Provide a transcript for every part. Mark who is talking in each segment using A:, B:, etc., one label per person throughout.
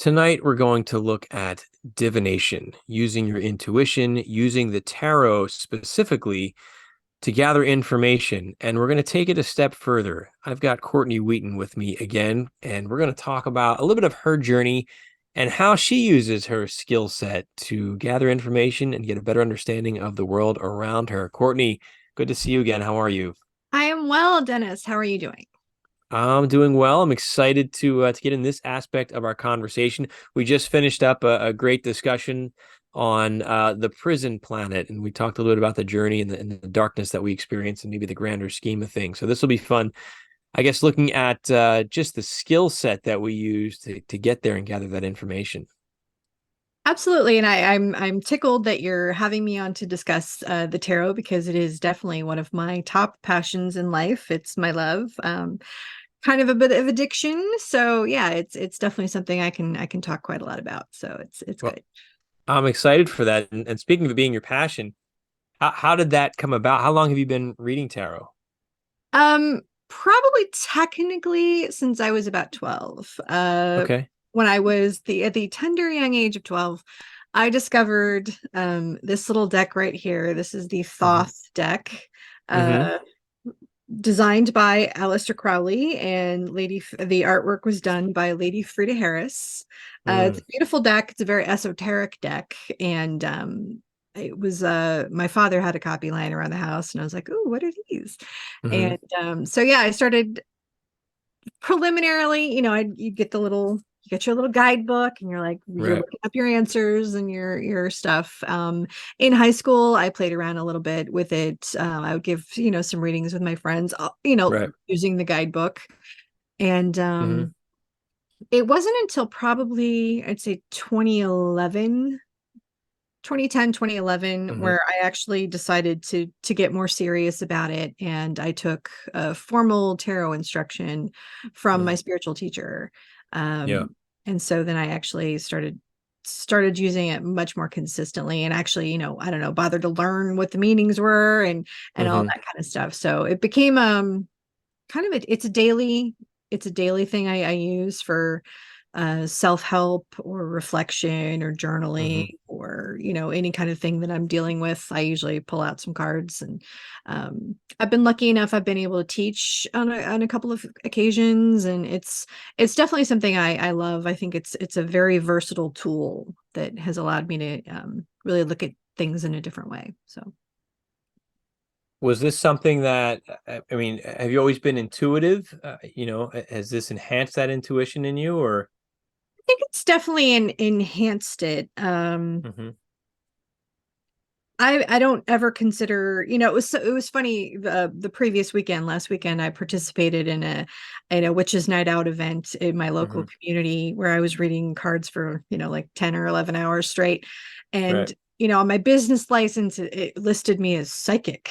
A: Tonight, we're going to look at divination, using your intuition, using the tarot specifically to gather information. And we're going to take it a step further. I've got Courtney Wheaton with me again, and we're going to talk about a little bit of her journey and how she uses her skill set to gather information and get a better understanding of the world around her. Courtney, good to see you again. How are you?
B: I am well, Dennis. How are you doing?
A: I'm doing well. I'm excited to get in this aspect of our conversation. We just finished up a great discussion on the prison planet, and we talked a little bit about the journey and the darkness that we experience and maybe the grander scheme of things. So this will be fun. I guess looking at just the skill set that we use to get there and gather that information.
B: Absolutely, and I'm tickled that you're having me on to discuss the tarot because it is definitely one of my top passions in life. It's my love, kind of a bit of addiction. So yeah, it's definitely something I can talk quite a lot about. So it's
A: Well,
B: good.
A: I'm excited for that. And speaking of it being your passion, how did that come about? How long have you been reading tarot?
B: Um, Probably technically since I was about 12.
A: Okay.
B: When I was at the tender young age of 12, I discovered this little deck right here. This is the
A: Mm-hmm.
B: Thoth deck.
A: Mm-hmm.
B: Uh Designed by Aleister Crowley, and the artwork was done by Lady Frida Harris. It's
A: Mm,
B: a beautiful deck. It's a very esoteric deck, and it was my father had a copy lying around the house, and I was like, "Oh, what are these?"
A: mm-hmm.
B: And so yeah, I started preliminarily, you get you get your little guidebook and you're
A: Right.
B: looking up your answers and your stuff. In high school, I played around a little bit with it. I would give, some readings with my friends,
A: Right.
B: using the guidebook. And
A: Mm-hmm.
B: it wasn't until probably, I'd say 2011, 2010, 2011,
A: Mm-hmm.
B: where I actually decided to get more serious about it, and I took a formal tarot instruction from my
A: Mm.
B: spiritual teacher.
A: Yeah.
B: And so then I actually started using it much more consistently, and actually, I don't know, bothered to learn what the meanings were and all
A: Mm-hmm.
B: that kind of stuff. So it became kind of it's a daily thing I use for self-help or reflection or journaling
A: Mm-hmm.
B: or any kind of thing that I'm dealing with. I usually pull out some cards, and I've been lucky enough I've been able to teach on a couple of occasions, and it's definitely something I love. I think it's a very versatile tool that has allowed me to really look at things in a different way. So
A: Was this something that, I mean, have you always been intuitive? Has this enhanced that intuition in you or?
B: I think it's definitely enhanced it.
A: Mm-hmm.
B: I don't ever consider, it was funny, the previous weekend, last weekend, I participated in a witches night out event in my
A: Mm-hmm.
B: local community where I was reading cards for, like 10 or 11 hours straight.
A: Right.
B: And on my business license, it listed me as psychic,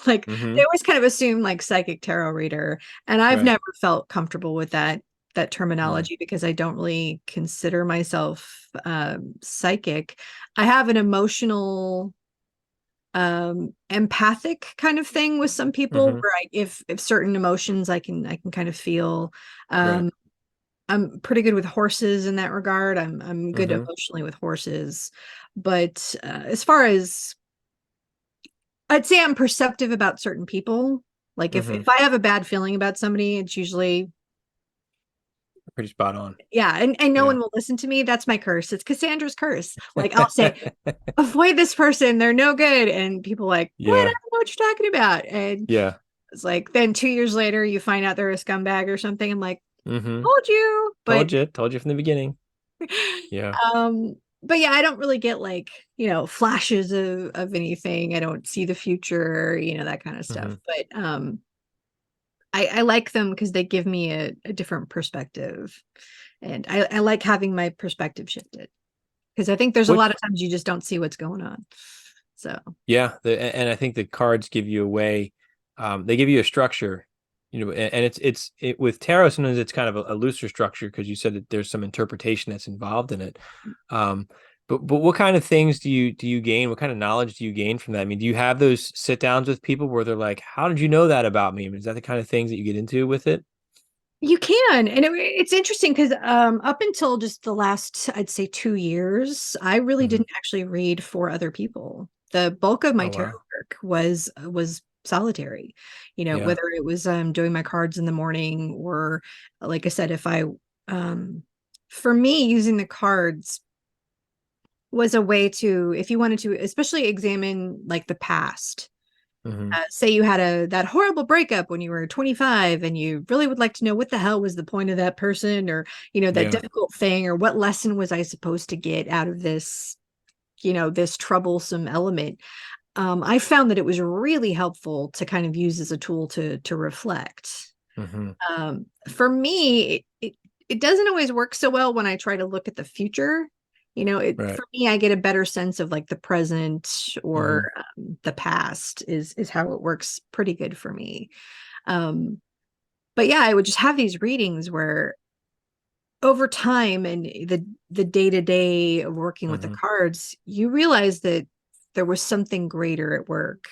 B: like
A: Mm-hmm.
B: they always kind of assume like psychic tarot reader. And I've
A: Right.
B: never felt comfortable with that
A: Mm.
B: terminology because I don't really consider myself psychic. I have an emotional empathic kind of thing with some people
A: Mm-hmm.
B: where if certain emotions I can kind of feel.
A: Right.
B: um I'm pretty good with horses in that regard. I'm good
A: Mm-hmm.
B: emotionally with horses, but as far as, I'd say, I'm perceptive about certain people. Like
A: Mm-hmm.
B: if I have a bad feeling about somebody, it's usually,
A: Pretty spot on.
B: yeah, and no
A: Yeah.
B: one will listen to me. That's my curse. It's Cassandra's curse. Like I'll say, avoid this person, they're no good, and people like, what? I
A: Yeah.
B: don't know what you're talking about. And
A: Yeah.
B: it's like then 2 years later you find out they're a scumbag or something. I'm like,
A: Mm-hmm.
B: told you. But
A: Told you from the beginning. Yeah.
B: um but yeah, I don't really get like, flashes of anything. I don't see the future, that kind of
A: Mm-hmm.
B: stuff. But I like them because they give me a different perspective. And I like having my perspective shifted because I think there's a
A: What?
B: lot of times you just don't see what's going on. So
A: Yeah. And I think the cards give you a way. They give you a structure, and with tarot, sometimes it's kind of a looser structure because you said that there's some interpretation that's involved in it. Um, but what kind of things do you gain? What kind of knowledge do you gain from that? I mean, do you have those sit downs with people where they're like, "How did you know that about me?" I mean, is that the kind of things that you get into with it?
B: You can, and it's interesting because up until just the last, I'd say, 2 years, I really
A: Hmm.
B: didn't actually read for other people. The bulk of my
A: Oh
B: tarot
A: wow.
B: work was solitary.
A: Yeah.
B: Whether it was doing my cards in the morning, or like I said, if I um for me, using the cards was a way to, if you wanted to especially examine like the past.
A: Hmm.
B: Say you had that horrible breakup when you were 25, and you really would like to know what the hell was the point of that person, or that
A: Yeah.
B: difficult thing, or what lesson was I supposed to get out of this, this troublesome element. I found that it was really helpful to kind of use as a tool to reflect.
A: Hmm.
B: For me, it doesn't always work so well when I try to look at the future.
A: Right.
B: For me, I get a better sense of like the present, or
A: Hmm.
B: the past is how it works pretty good for me. Um, but yeah, I would just have these readings where over time, and the day to day of working with the
A: Hmm.
B: cards, you realize that there was something greater at work,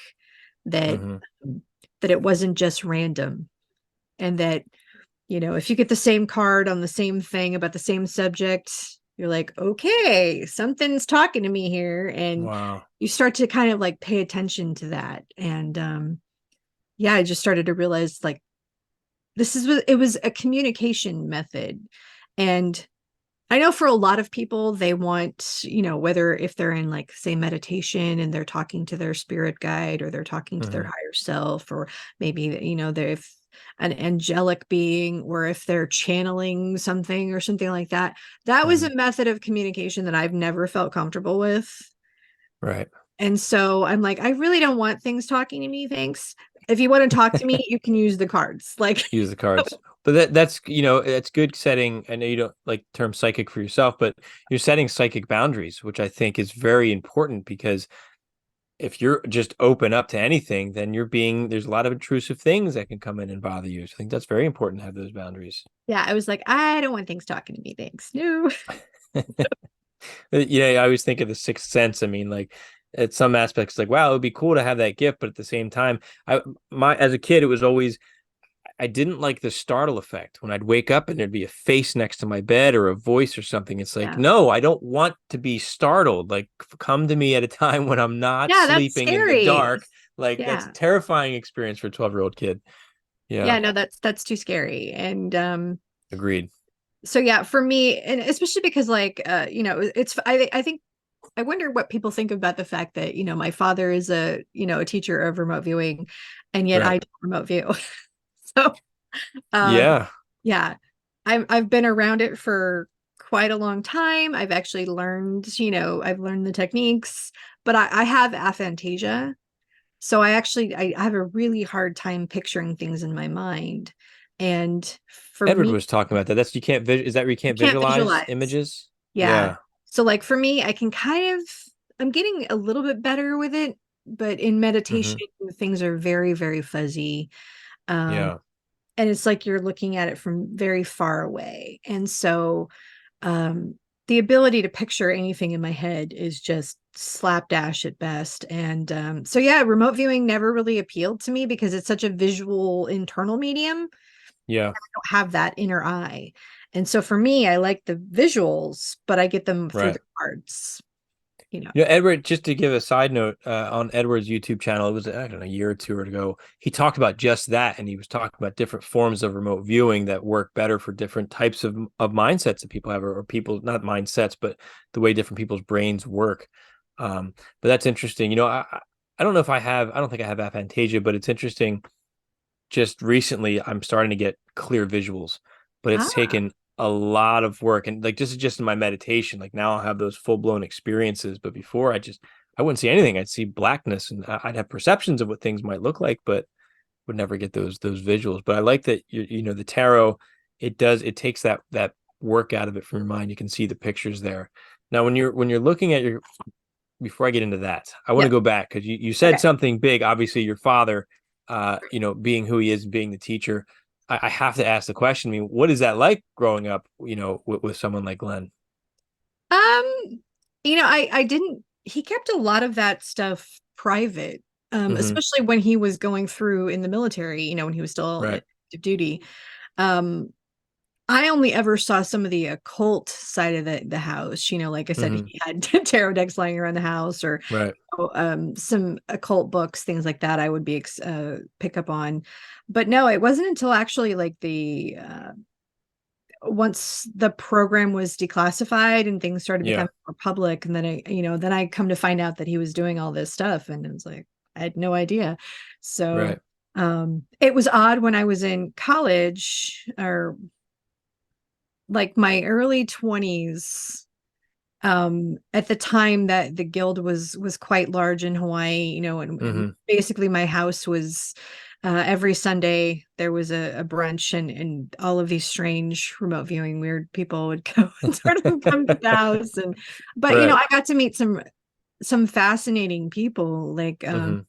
B: that
A: Hmm.
B: um, that it wasn't just random, and that if you get the same card on the same thing about the same subject, you're like, okay, something's talking to me here. And
A: Wow.
B: you start to kind of like pay attention to that. And yeah, I just started to realize like it was a communication method. And I know for a lot of people, they want, whether if they're in like, say, meditation, and they're talking to their spirit guide, or they're talking to their
A: Hmm.
B: higher self, or maybe, they're if an angelic being, or if they're channeling something or something like that. That was
A: Hmm.
B: a method of communication that I've never felt comfortable with.
A: Right.
B: And so I'm like, I really don't want things talking to me. Thanks. If you want to talk to me, you can use the cards. Like,
A: Use the cards. But that's that's good setting. I know you don't like the term psychic for yourself, but you're setting psychic boundaries, which I think is very important because if you're just open up to anything, then there's a lot of intrusive things that can come in and bother you. So I think that's very important to have those boundaries.
B: yeah, I was like, I don't want things talking to me. Thanks. No.
A: Yeah, I always think of the sixth sense. I mean, like at some aspects, like wow, it would be cool to have that gift, but at the same time, as a kid, it was always I didn't like the startle effect when I'd wake up and there'd be a face next to my bed or a voice or something. It's like,
B: Yeah.
A: no, I don't want to be startled. Like, come to me at a time when I'm not
B: Yeah, that's
A: sleeping in the
B: scary.
A: dark. Like, that's a
B: Yeah.
A: terrifying experience for a 12-year-old kid. Yeah,
B: Yeah, no, that's too scary. And
A: agreed.
B: so yeah, for me, and especially because like it's I think I wonder what people think about the fact that, my father is a teacher of remote viewing, and yet
A: Right.
B: I don't remote view. So um
A: Yeah.
B: yeah. I've been around it for quite a long time. I've actually learned, I've learned the techniques, but I have aphantasia. So I have a really hard time picturing things in my mind. And for
A: Edward
B: me,
A: was talking about that. That's you can't is that where you
B: you
A: can't
B: can't
A: visualize
B: visualize.
A: images?
B: Yeah.
A: Yeah.
B: So like for me, I can I'm getting a little bit better with it, but in meditation,
A: Hmm.
B: things are very, very fuzzy. Um,
A: Yeah.
B: and it's like you're looking at it from very far away. And so um, the ability to picture anything in my head is just slapdash at best. And so yeah, remote viewing never really appealed to me because it's such a visual internal medium.
A: Yeah.
B: I don't have that inner eye. And so for me, I like the visuals, but I get them through
A: Right.
B: the cards, you know.
A: Edward, just to give a side note, on Edward's YouTube channel, it was, I don't know, a year or two ago, he talked about just that. And he was talking about different forms of remote viewing that work better for different types of mindsets that people have, or people, not mindsets, but the way different people's brains work. But that's interesting. I don't know if I don't think I have aphantasia, but it's interesting. Just recently, I'm starting to get clear visuals, but it's
B: Ah,
A: taken a lot of work. And like, this is just in my meditation. Like now I'll have those full blown experiences. But before I wouldn't see anything. I'd see blackness and I'd have perceptions of what things might look like, but would never get those visuals. But I like that the tarot, it takes that work out of it from your mind. You can see the pictures there. Now, when you're looking at your before I get into that, I want to
B: yep.
A: go back because you said
B: Okay.
A: something big. Obviously, your father, being who he is, being the teacher. I have to ask the question. I mean, what is that like growing up, with someone like Glenn?
B: Um, I didn't, he kept a lot of that stuff private,
A: Hmm.
B: especially when he was going through in the military, when he was still in
A: Right.
B: active duty. Um, I only ever saw some of the occult side of the house. Like I said,
A: Hmm.
B: he had tarot decks lying around the house, or
A: Right.
B: some occult books, things like that. I would be pick up on, but no, it wasn't until actually like the once the program was declassified and things started
A: Yeah.
B: becoming more public, and then I come to find out that he was doing all this stuff, and it was like I had no idea. So
A: Right.
B: it was odd when I was in college, or like my early 20s, at the time that the guild was quite large in Hawaii, and
A: Hmm.
B: basically my house was, every Sunday there was a brunch, and all of these strange remote viewing weird people would go and sort of come to the house. And but
A: Right.
B: I got to meet some fascinating people, like
A: Hmm.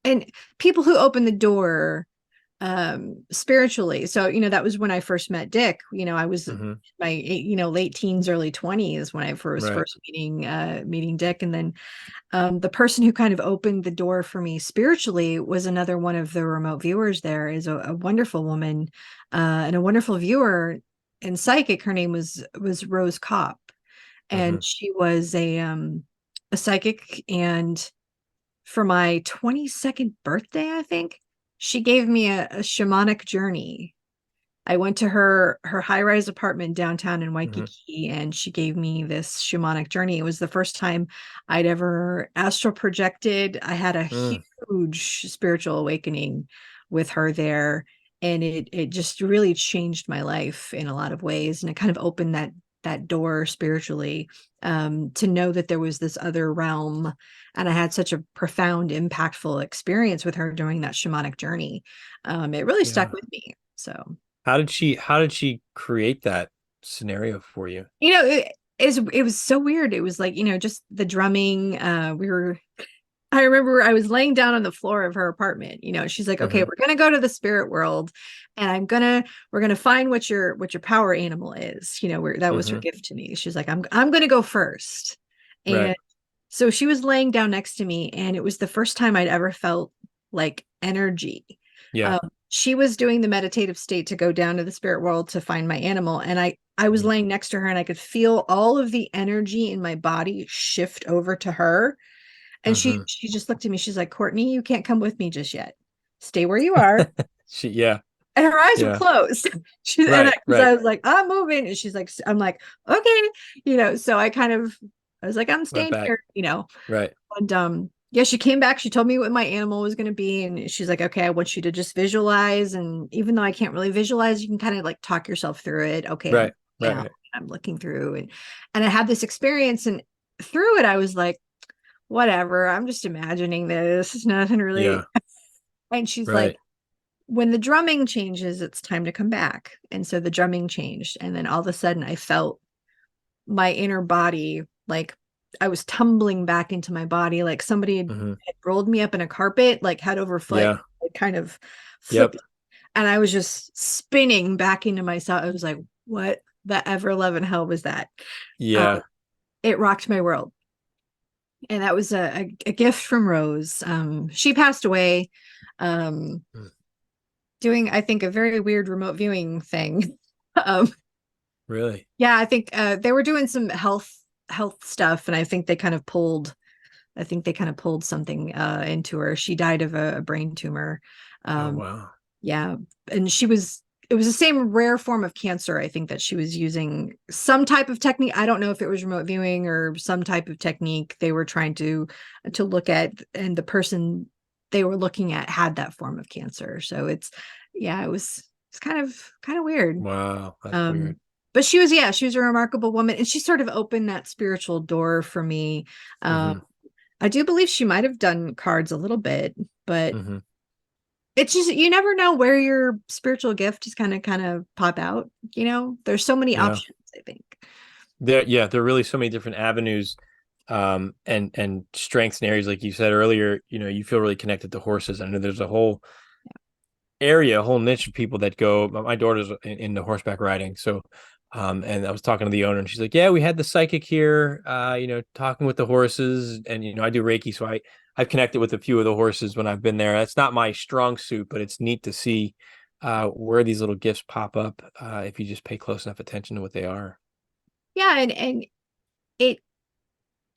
B: and people who opened the door spiritually. So that was when I first met Dick. I was
A: Hmm.
B: my late teens, early 20s when I was
A: Right.
B: first meeting Dick. And then the person who kind of opened the door for me spiritually was another one of the remote viewers. There is a wonderful woman, and a wonderful viewer and psychic. Her name was Rose Kopp,
A: Hmm.
B: and she was a psychic. And for my 22nd birthday, I think, she gave me a shamanic journey. I went to her high-rise apartment downtown in
A: Hmm.
B: Waikiki, and she gave me this shamanic journey. It was the first time I'd ever astral projected. I had a
A: Mm.
B: huge spiritual awakening with her there, and it just really changed my life in a lot of ways, and it kind of opened that door spiritually, to know that there was this other realm. And I had such a profound, impactful experience with her during that shamanic journey. It really stuck
A: Yeah.
B: with me. So
A: How did she create that scenario for you?
B: it was so weird. It was like, just the drumming. I remember I was laying down on the floor of her apartment. She's like, okay,
A: Hmm.
B: we're gonna go to the spirit world, and we're gonna find what your power animal is. Where that was her
A: Hmm.
B: gift to me. She's like, I'm gonna go first.
A: Right.
B: And so she was laying down next to me, and it was the first time I'd ever felt like energy.
A: Yeah.
B: She was doing the meditative state to go down to the spirit world to find my animal, and I was
A: Hmm.
B: laying next to her, and I could feel all of the energy in my body shift over to her. And she
A: Hmm.
B: she just looked at me. She's like, Courtney, you can't come with me just yet. Stay where you are.
A: Yeah.
B: And her eyes were
A: Yeah.
B: closed.
A: Right.
B: Because I
A: Right.
B: was like, I'm moving, and she's like, I'm like, okay, So I was like, I'm
A: Went
B: staying
A: back.
B: here.
A: Right.
B: And yeah, she came back. She told me what my animal was going to be, and she's like, okay, I want you to just visualize. And even though I can't really visualize, you can kind of like talk yourself through it. Okay,
A: Right. Right.
B: yeah,
A: Right.
B: I'm looking through, and I had this experience, and through it, I was like, whatever, I'm just imagining this. It's nothing really.
A: Yeah.
B: And she's like,
A: Right.
B: when the drumming changes, it's time to come back. And so the drumming changed. And then all of a sudden I felt my inner body, like I was tumbling back into my body, like somebody
A: Hmm.
B: had rolled me up in a carpet, like head over foot,
A: Yeah.
B: like kind of
A: Yep.
B: flipped. And I was just spinning back into myself. I was like, what the ever loving hell was that? Um,
A: Yeah.
B: it rocked my world. And that was a gift from Rose. She passed away, um,
A: Mm.
B: doing, I think, a very weird remote viewing thing. um,
A: Really?
B: yeah, I think they were doing some health stuff, and I think they kind of pulled something into her. She died of a brain tumor.
A: Oh,
B: Um,
A: wow.
B: yeah, and it was the same rare form of cancer. I think that she was using some type of technique. I don't know if it was remote viewing or some type of technique they were trying to look at, and the person they were looking at had that form of cancer. So yeah, it's kind of weird.
A: Wow. That's
B: Um,
A: weird.
B: but she was a remarkable woman, and she sort of opened that spiritual door for me. Um,
A: Hmm.
B: I do believe she might have done cards a little bit, but
A: Hmm.
B: it's just you never know where your spiritual gift is kind of pop out. There's so many
A: Yeah.
B: options, I think.
A: There are really so many different avenues, and strengths and areas, like you said earlier. You feel really connected to horses. I know there's a whole area, a whole niche of people that go. My daughter's into horseback riding, so and I was talking to the owner, and she's like, "Yeah, we had the psychic here, talking with the horses, and I do Reiki, so I've connected with a few of the horses when I've been there. That's not my strong suit, but it's neat to see, where these little gifts pop up if you just pay close enough attention to what they are.
B: Yeah, and it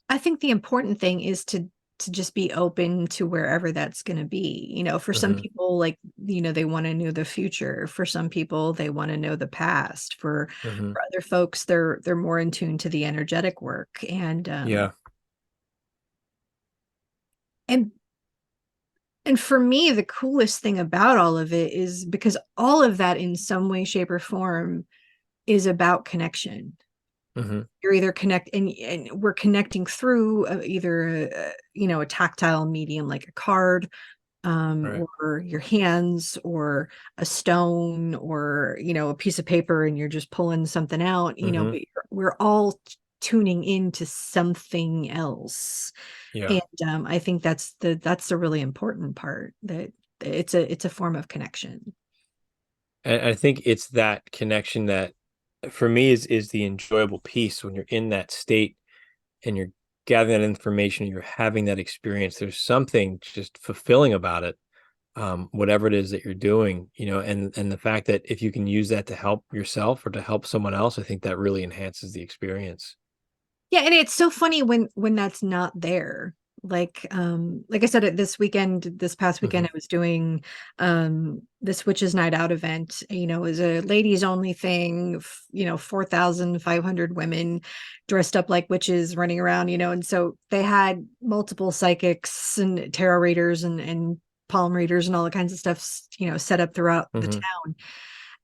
B: I think the important thing is to just be open to wherever that's going to be. For some
A: Hmm.
B: people, like, they want to know the future. For some people, they want to know the past. For other folks, they're more in tune to the energetic work.
A: Yeah.
B: And and for me, the coolest thing about all of it is because all of that in some way, shape, or form is about connection.
A: Hmm.
B: You're either and we're connecting through either a tactile medium like a card,
A: Right.
B: or your hands, or a stone, or a piece of paper, and you're just pulling something out.
A: Hmm.
B: But we're all tuning into something else.
A: Yeah.
B: And I think that's the really important part, that it's a form of connection.
A: And I think it's that connection that for me is the enjoyable piece when you're in that state and you're gathering that information, you're having that experience. There's something just fulfilling about it, whatever it is that you're doing, and the fact that if you can use that to help yourself or to help someone else, I think that really enhances the experience.
B: Yeah, and it's so funny when that's not there. Like I said, this past weekend,
A: Hmm.
B: I was doing this Witches Night Out event. It was a ladies only thing. 4,500 women dressed up like witches running around. And so they had multiple psychics and tarot readers and palm readers and all the kinds of stuff, set up throughout the
A: Hmm.
B: town.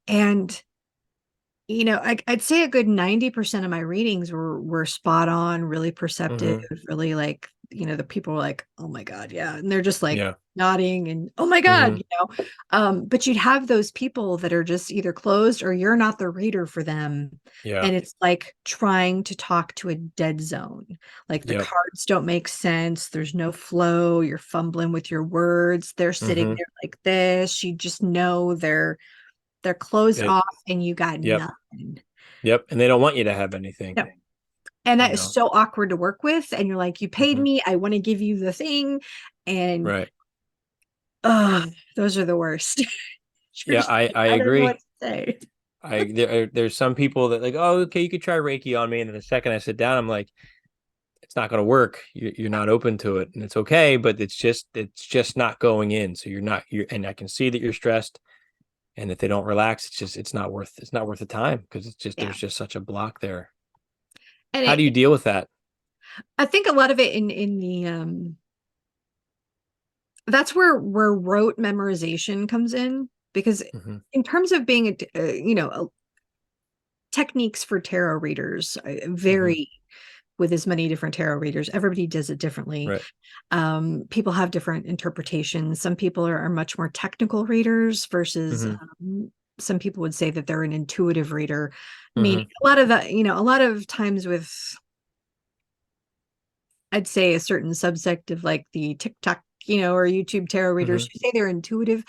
B: And I'd say a good 90% of my readings were spot on, really perceptive,
A: Hmm.
B: really, like, the people were like, "Oh my God, yeah." And they're just like
A: Yeah.
B: nodding and, "Oh my God,"
A: Hmm.
B: But you'd have those people that are just either closed or you're not the reader for them.
A: Yeah.
B: And it's like trying to talk to a dead zone. Like the
A: Yep.
B: cards don't make sense. There's no flow. You're fumbling with your words. They're sitting
A: Hmm.
B: there like this. You just know they're closed
A: It.
B: off and you got
A: Yep.
B: nothing.
A: Yep. And they don't want you to have anything,
B: No. And
A: you
B: that is
A: know.
B: so awkward to work with. And you're like, you paid
A: Hmm.
B: me. I want to give you the thing. And
A: Right.
B: those are the worst. You're
A: Yeah,
B: just
A: I
B: like,
A: I
B: I don't know what
A: agree.
B: to say.
A: There's some people that like, oh, okay, you could try Reiki on me, and then the second I sit down, I'm like, it's not going to work. You're not open to it, and it's okay, but it's just not going in. So and I can see that you're stressed, and if they don't relax, it's not worth the time because
B: Yeah.
A: there's just such a block there.
B: And
A: How do you deal with that?
B: I think a lot of it in the that's where rote memorization comes in, because
A: Hmm.
B: in terms of being techniques for tarot readers
A: Hmm.
B: vary with as many different tarot readers. Everybody does it differently.
A: Right.
B: People have different interpretations. Some people are much more technical readers versus
A: Hmm.
B: some people would say that they're an intuitive reader, meaning
A: Hmm.
B: a lot of that, a lot of times with, I'd say, a certain subsect of like the TikTok, or YouTube tarot readers
A: Hmm.
B: who say they're intuitive.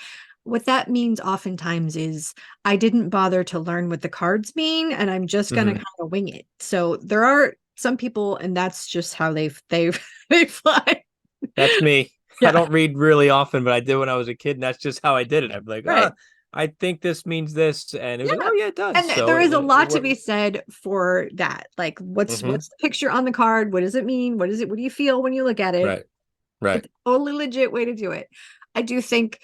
B: What that means oftentimes is I didn't bother to learn what the cards mean, and I'm just gonna
A: Hmm.
B: kind of wing it. So there are some people, and that's just how they they fly.
A: That's me. I
B: Yeah,
A: don't read really often, but I did when I was a kid, and that's just how I did it. I'd be like,
B: right.
A: I think this means this, and it was like,
B: Yeah.
A: oh yeah, it does.
B: And
A: So
B: there is a
A: it
B: lot to be
A: worked.
B: said for that. Like,
A: Hmm.
B: what's the picture on the card? What does it mean? What do you feel when you look at it?
A: Right. Right.
B: It's a totally legit way to do it. I do think,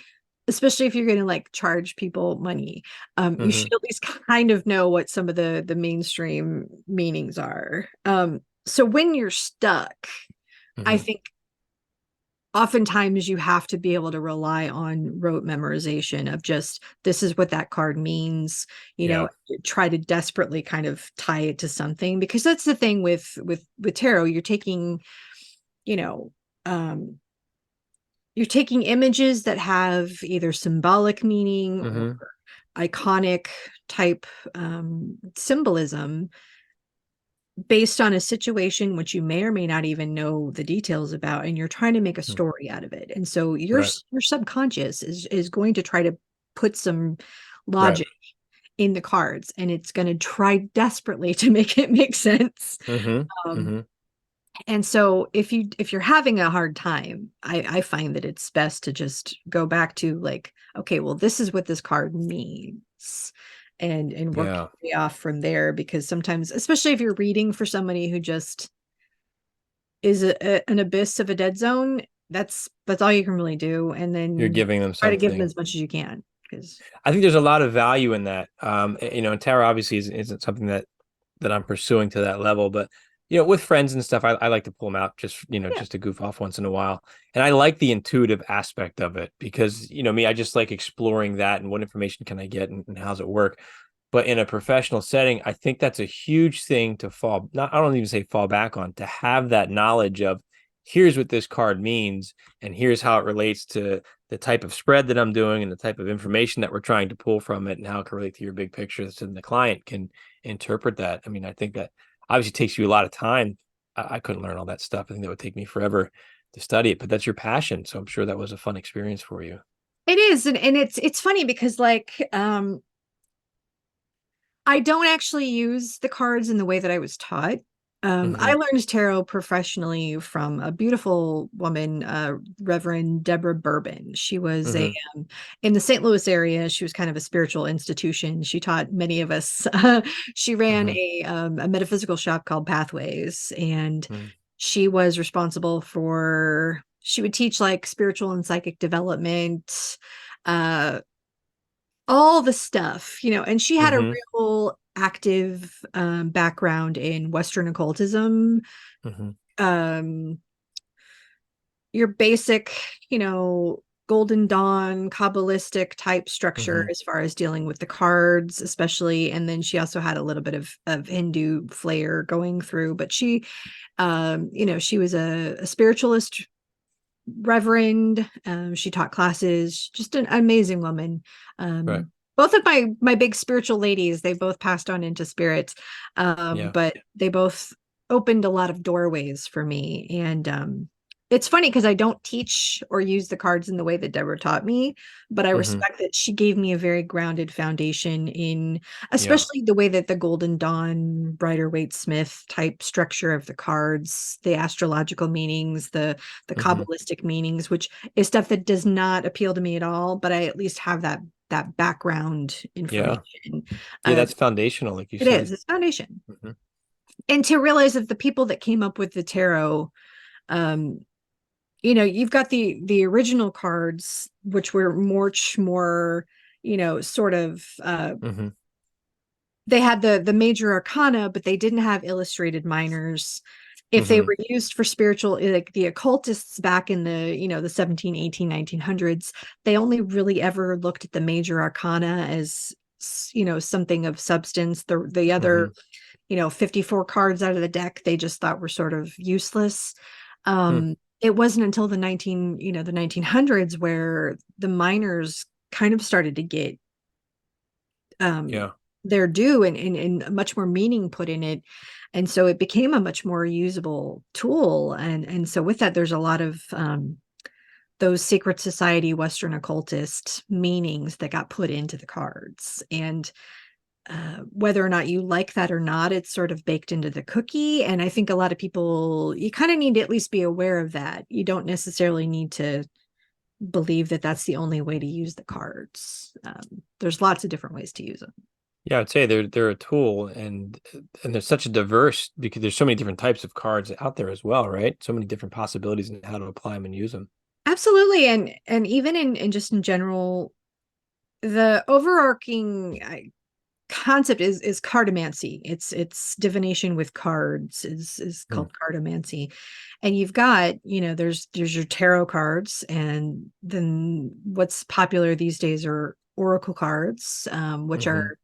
B: especially if you're going to like charge people money, you
A: Hmm.
B: should at least kind of know what some of the mainstream meanings are. So when you're stuck, I
A: Hmm.
B: think oftentimes you have to be able to rely on rote memorization of just, this is what that card means.
A: Yeah.
B: Try to desperately kind of tie it to something, because that's the thing with tarot. You know um you're taking images that have either symbolic meaning or
A: Hmm.
B: iconic type symbolism based on a situation which you may or may not even know the details about, and you're trying to make a story out of it. And so
A: Right.
B: your subconscious is going to try to put some
A: Right.
B: logic in the cards, and it's going to try desperately to make it make sense.
A: Hmm.
B: um
A: Hmm.
B: And so if you're having a hard time, I find that it's best to just go back to like, okay, well, this is what this card means, and work
A: Yeah.
B: your way off from there, because sometimes, especially if you're reading for somebody who just is an abyss of a dead zone, that's all you can really do. And
A: You're
B: then
A: giving them
B: try to give them
A: something.
B: as much as you can, because
A: I think there's a lot of value in that. And tarot obviously isn't something that I'm pursuing to that level, but with friends and stuff, I like to pull them out just,
B: yeah.
A: just to goof off once in a while. And I like the intuitive aspect of it because, me, I just like exploring that and what information can I get and how's it work. But in a professional setting, I think that's a huge thing to I don't even say fall back on, to have that knowledge of here's what this card means and here's how it relates to the type of spread that I'm doing and the type of information that we're trying to pull from it and how it can relate to your big picture so the client can interpret that. I mean, I think that obviously takes you a lot of time. I couldn't learn all that stuff. I think that would take me forever to study it, but that's your passion. So I'm sure that was a fun experience for you.
B: It is, and it's funny because like I don't actually use the cards in the way that I was taught. I
A: Mm-hmm.
B: learned tarot professionally from a beautiful woman, Reverend Deborah Bourbon. She was
A: Mm-hmm.
B: in the St. Louis area. She was kind of a spiritual institution. She taught many of us. She ran
A: Mm-hmm.
B: a metaphysical shop called Pathways, and
A: Mm-hmm.
B: she was responsible for. She would teach like spiritual and psychic development, uh, all the stuff, and she had a
A: Mm-hmm.
B: real active background in Western occultism.
A: Mm-hmm.
B: Um, your basic, Golden Dawn, Kabbalistic type structure
A: Mm-hmm.
B: as far as dealing with the cards, especially. And then she also had a little bit of Hindu flair going through, but she was a spiritualist reverend. She taught classes, just an amazing woman.
A: Right.
B: Both of my big spiritual ladies, they both passed on into spirit,
A: Yeah.
B: but they both opened a lot of doorways for me. And it's funny because I don't teach or use the cards in the way that Deborah taught me, but I
A: Mm-hmm.
B: respect that she gave me a very grounded foundation in,
A: Yeah.
B: especially the way that the Golden Dawn, Rider Waite Smith type structure of the cards, the astrological meanings, the
A: Mm-hmm.
B: Kabbalistic meanings, which is stuff that does not appeal to me at all, but I at least have that background
A: Yeah.
B: information.
A: Yeah.
B: Uh,
A: That's foundational, like you
B: it is,
A: said.
B: it's foundation.
A: Mm-hmm.
B: And to realize that the people that came up with the tarot, um, you've got the original cards, which were much more, sort of
A: Mm-hmm.
B: they had the major arcana, but they didn't have illustrated minors. If they
A: Mm-hmm.
B: were used for spiritual, like the occultists back in the 17, 18, 1900s, they only really ever looked at the major arcana as, something of substance. The
A: Mm-hmm.
B: other, 54 cards out of the deck, they just thought were sort of useless.
A: Hmm.
B: It wasn't until the 1900s where the minors kind of started to get um,
A: Yeah.
B: their due, and much more meaning put in it. And so it became a much more usable tool. And so with that, there's a lot of those secret society Western occultist meanings that got put into the cards. And whether or not you like that or not, it's sort of baked into the cookie. And I think a lot of people, you kind of need to at least be aware of that. You don't necessarily need to believe that that's the only way to use the cards. There's lots of different ways to use them.
A: Yeah, I'd say they're a tool and there's such a diverse because there's so many different types of cards out there as well, right? So many different possibilities in how to apply them and use them.
B: Absolutely. And even in just in general, the overarching concept is cartomancy. It's divination with cards is
A: Hmm.
B: called cartomancy. And you've got, there's your tarot cards, and then what's popular these days are oracle cards, which
A: Mm-hmm.
B: are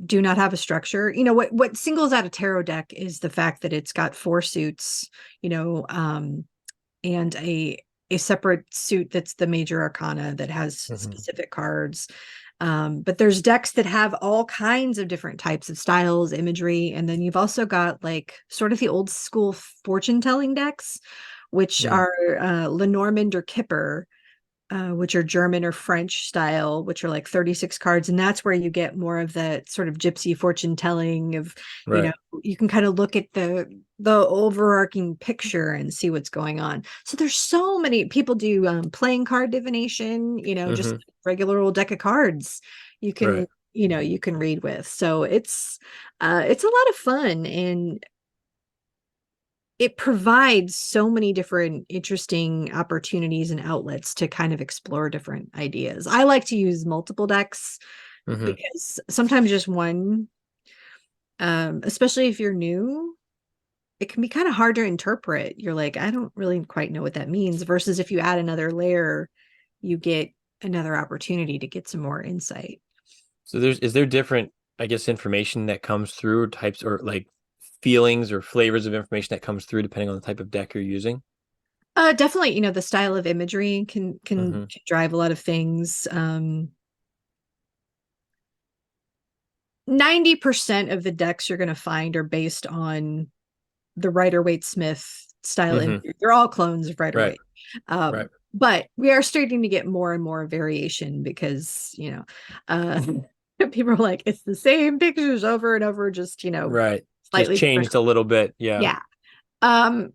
B: do not have a structure. What singles out a tarot deck is the fact that it's got four suits, and a separate suit that's the major arcana that has
A: Mm-hmm.
B: specific cards. But there's decks that have all kinds of different types of styles, imagery, and then you've also got like sort of the old school fortune telling decks, which
A: Mm.
B: are Lenormand or Kipper. which are German or French style, which are like 36 cards. And that's where you get more of that sort of gypsy fortune telling of, you know,
A: Right.
B: you can kind of look at the overarching picture and see what's going on. So there's so many people do playing card divination, you know, just
A: Mm-hmm.
B: regular old deck of cards you can,
A: Right.
B: you know, you can read with. So it's a lot of fun, and it provides so many different interesting opportunities and outlets to kind of explore different ideas. I like to use multiple decks
A: Mm-hmm.
B: because sometimes just one, especially if you're new, it can be kind of hard to interpret. You're like, I don't really quite know what that means. Versus if you add another layer, you get another opportunity to get some more insight.
A: So is there different, I guess, information that comes through, or types, or like feelings or flavors of information that comes through depending on the type of deck you're using?
B: Definitely, you know, the style of imagery
A: Mm-hmm.
B: can drive a lot of things. 90% of the decks you're going to find are based on the Rider-Waite Smith style
A: Mm-hmm.
B: imagery. They're all clones of
A: Right.
B: Rider-Waite.
A: Right.
B: But we are starting to get more and more variation because, you know, uh, people are like, it's the same pictures over and over, just, you know,
A: Right. Just
B: slightly different.
A: changed a little bit. Yeah.
B: Yeah. Um,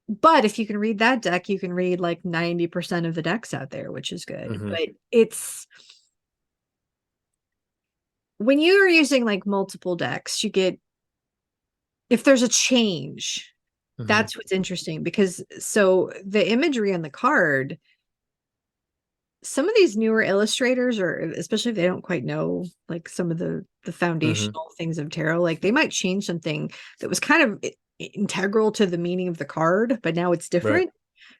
B: but if you can read that deck, you can read like 90% of the decks out there, which is good.
A: Mm-hmm.
B: But it's when you are using like multiple decks, you get, if there's a change,
A: Mm-hmm.
B: that's what's interesting because so the imagery on the card, some of these newer illustrators, or especially if they don't quite know like some of the
A: Mm-hmm.
B: foundational things of tarot, like they might change something that was kind of integral to the meaning of the card, but now it's
A: Right.
B: different.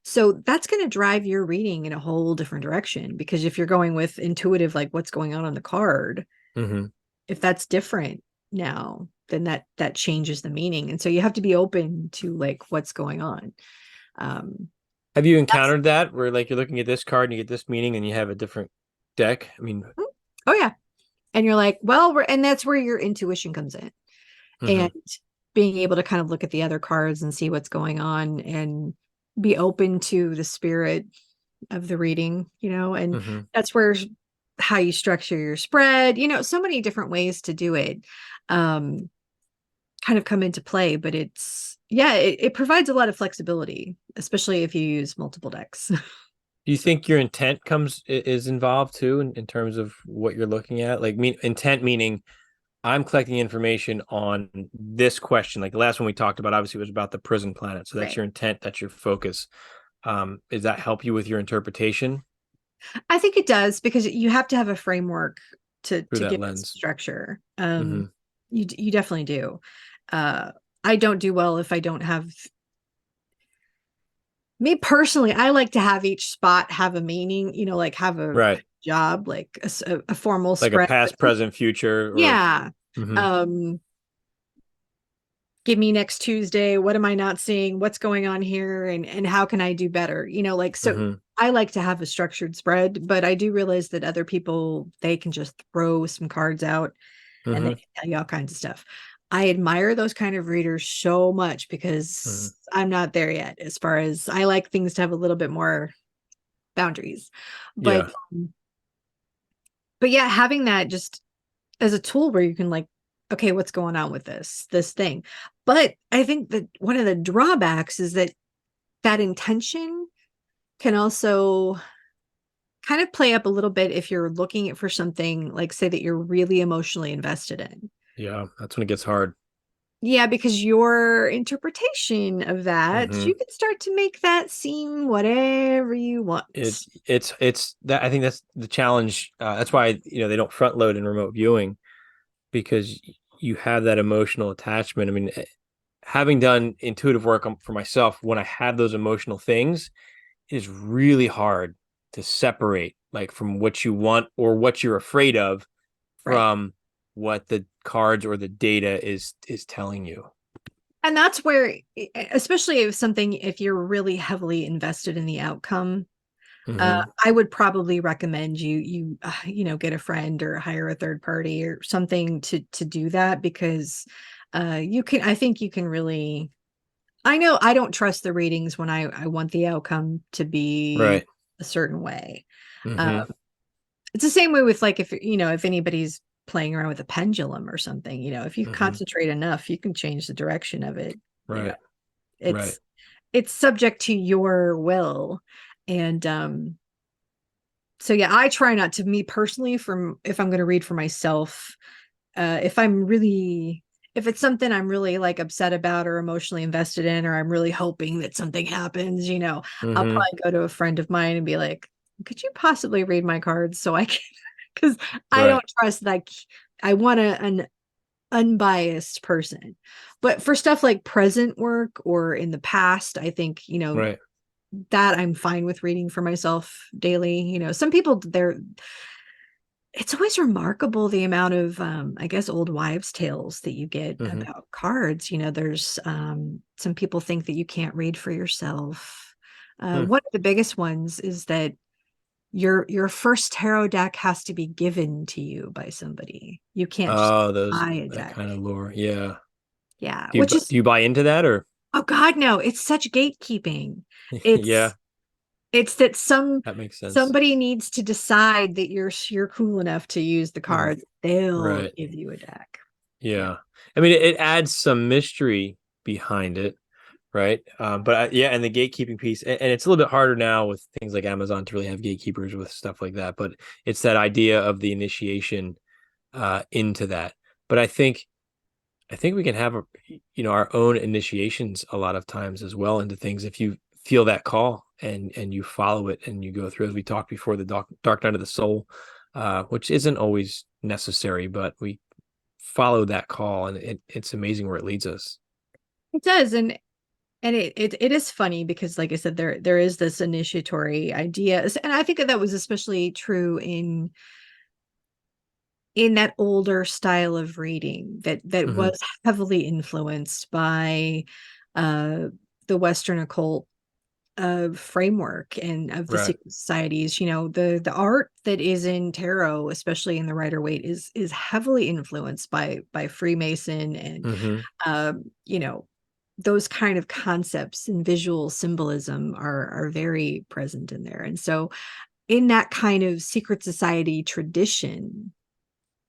B: So that's going to drive your reading in a whole different direction because if you're going with intuitive, like what's going on the card,
A: Mm-hmm.
B: if that's different now, then that changes the meaning. And so you have to be open to like what's going on. Um,
A: Have you
B: that's
A: encountered that where like you're looking at this card and you get this meaning and you have a different deck? I mean,
B: oh yeah. And you're like, well, and that's where your intuition comes in.
A: mm-hmm.
B: And being able to kind of look at the other cards and see what's going on and be open to the spirit of the reading, you know, and
A: Mm-hmm.
B: that's where how you structure your spread, you know, so many different ways to do it um kind of come into play, but it's yeah, it provides a lot of flexibility, especially if you use multiple decks.
A: Do you think your intent is involved too in terms of what you're looking at? Like intent meaning I'm collecting information on this question. Like the last one we talked about, obviously was about the prison planet. So that's
B: Right.
A: your intent, that's your focus. Does that help you with your interpretation
B: I think it does because you have to have a framework
A: through
B: to
A: that
B: give it some
A: lens?
B: structure.
A: Mm-hmm.
B: You definitely do. Uh, I don't do well if I don't have, me personally, I like to have each spot have a meaning, you know, like have a
A: Right.
B: job, like a formal
A: Like a
B: spread.
A: past, present, future, or
B: Yeah.
A: mm-hmm.
B: Um, give me next Tuesday. What am I not seeing? What's going on here? And how can I do better? You know, like so
A: Mm-hmm.
B: I like to have a structured spread, but I do realize that other people they can just throw some cards out and they
A: Mm-hmm.
B: can tell you all kinds of stuff. I admire those kind of readers so much
A: Mm-hmm.
B: because I'm not there yet as far as I like things to have a little bit more boundaries. But
A: Yeah.
B: but yeah, having that just as a tool where you can like, okay, what's going on with this thing? But I think that one of the drawbacks is that that intention can also kind of play up a little bit if you're looking at for something like say that you're really emotionally invested in.
A: Yeah. That's when it gets hard.
B: Yeah, because your interpretation of that,
A: Mm-hmm.
B: you can start to make that seem whatever you
A: It
B: want.
A: it's that I think that's the challenge. That's why they don't front load in remote viewing because you have that emotional attachment. I mean, having done intuitive work for myself, when I have those emotional things, it is really hard to separate like from what you want or what you're afraid of
B: Right.
A: from what the cards or the data is telling you.
B: And that's where, especially if something, if you're really heavily invested in the outcome,
A: Mm-hmm.
B: I would probably recommend you know, get a friend or hire a third party or something to do that because you can, I think you can really, I know I don't trust the readings when I want the outcome to be
A: Right.
B: a certain way.
A: Mm-hmm.
B: It's the same way with like if anybody's playing around with a pendulum or something, if you
A: Mm-hmm.
B: concentrate enough, you can change the direction of it.
A: Right. Right.
B: It's it's subject to your will. And so yeah, I try not to, me personally, from if I'm going to read for myself, if if it's something I'm really like upset about or emotionally invested in, or I'm really hoping that something happens, I'll
A: Mm-hmm.
B: probably go to a friend of mine and be like, could you possibly read my cards so I can, because I
A: Right.
B: don't trust that. I want an unbiased person. But for stuff like present work or in the past, I think,
A: Right.
B: that I'm fine with reading for myself daily. Some people, it's always remarkable the amount of I guess old wives tales that you get
A: Mm-hmm.
B: about cards. There's some people think that you can't read for yourself.
A: Hmm.
B: One of the biggest ones is that your first tarot deck has to be given to you by somebody. You can't just
A: Oh,
B: buy a
A: that
B: deck.
A: kind of lore. Yeah.
B: Yeah,
A: Do you
B: which is,
A: do you buy into that or?
B: oh God, no, it's such gatekeeping. It's
A: Yeah,
B: it's that
A: that makes sense.
B: somebody needs to decide that you're cool enough to use the
A: Mm,
B: card. They'll
A: right.
B: give you a deck. Yeah.
A: Yeah. I mean, it adds some mystery behind it, right? But yeah, and the gatekeeping piece, and it's a little bit harder now with things like Amazon to really have gatekeepers with stuff like that. But it's that idea of the initiation into that. But I think we can have our own initiations a lot of times as well into things if you feel that call and you follow it and you go through, as we talked before, the dark night of the soul, which isn't always necessary, but we follow that call and it's amazing where it leads us.
B: It does. And it is funny because, like I said, there is this initiatory idea. And I think that was especially true in that older style of reading that
A: Hmm.
B: was heavily influenced by uh the Western occult framework and of the
A: Right.
B: secret societies. The art that is in tarot, especially in the Rider Waite, is heavily influenced by Freemason and
A: Hmm.
B: those kind of concepts and visual symbolism are very present in there. And so in that kind of secret society tradition,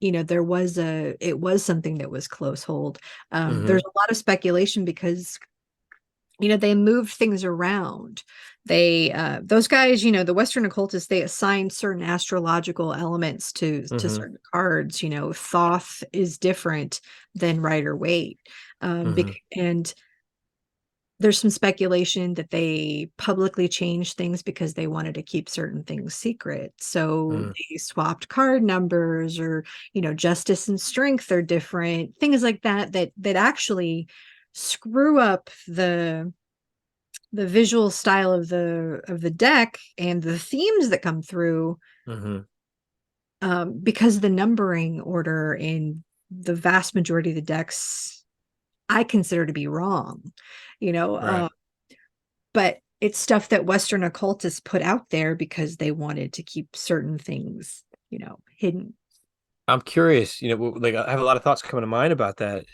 B: it was something that was close hold.
A: Hmm.
B: There's a lot of speculation because they moved things around. Those guys, the Western occultists, they assign certain astrological elements to
A: Hmm.
B: certain cards. Thoth is different than Rider Waite.
A: Hmm.
B: And there's some speculation that they publicly changed things because they wanted to keep certain things secret. So
A: Hmm.
B: they swapped card numbers, or justice and strength are different, things like that actually screw up the visual style of the deck and the themes that come through,
A: Hmm.
B: because the numbering order in the vast majority of the decks I consider to be wrong. You know,
A: Right.
B: uh, but it's stuff that Western occultists put out there because they wanted to keep certain things, hidden.
A: I'm curious, like I have a lot of thoughts coming to mind about that,